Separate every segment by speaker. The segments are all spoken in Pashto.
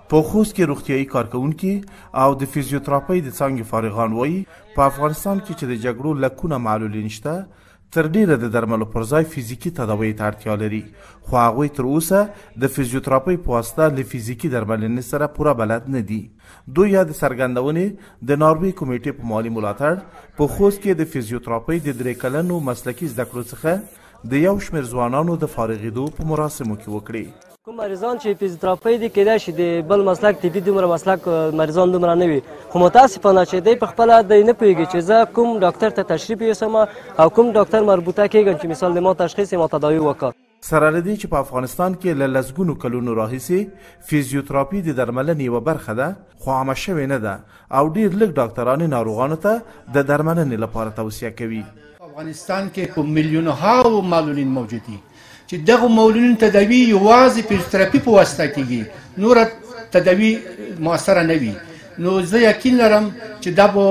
Speaker 1: په خوست کې روغتیایي کارکونکي او د فزیوتراپۍ د څانګې فارغان وایي په افغانستان کې چې د جګړو لکونه معلولین شته تر ډیره د درملو پر ځای فزیکي تداوی ته اړتیا لري، خو هغوی تر اوسه د فزیوتراپۍ په واسطه له فزیکي درملنې سره پوره بلد نه دي. دوی یا د څرګندونې د ناروې کمیټې په مالي ملاتړ په خوست کې د فزیوتراپۍ د 3 کلنو مسلکي زده کړو څخه د یو شمېر ځوانانو د فارغېدو په مراسمو کې وکړي.
Speaker 2: کوم مریضان چې فزیوتراپۍ دي کېدای شي د بل مسلک طبي دومره مسلک مریضان دومره نه وي، خو متاسفانه چې دی په خپله دی نه پوهېږي چې زه کوم ډاکټر ته تشریف یوسم او کوم ډاکټر مربوطه کېږم چې مثال د ما تشخیص ما تداوي وکړ.
Speaker 1: سره له دې چې په افغانستان کې له لسګونو کلونو راهیسې فزیوتراپي د درملنې یوه برخه ده، خو عامه شوې نه ده او ډېر لږ ډاکټران ناروغانو ته د درملنې لپاره توصیه کوي.
Speaker 3: افغانستان کې په میلیونها معلولین موجود دي چې دغه معلولین تداوی یوازې فزیوتراپي په واسطه کېږي، نوره تداوی موثره نه وي. نو زه یقین لرم چې دا به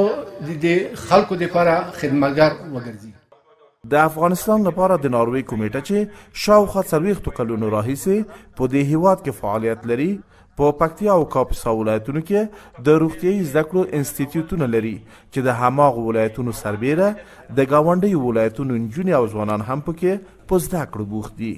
Speaker 3: د خلکو دپاره خدمتګار وګرځي.
Speaker 1: د افغانستان لپاره د ناروې کمیټه چې شاوخوا 40 کلونو راهیسې په دې هیواد کې فعالیت لري، په پکتیا او کاپیسا ولایتونو کې د روغتیایي زده کړو انسټیټیوټونه لري چې د هماغو ولایتونو سربیره د ګاونډیو ولایتونو نجونې او ځوانان هم پکې په زده کړو بوخت دي.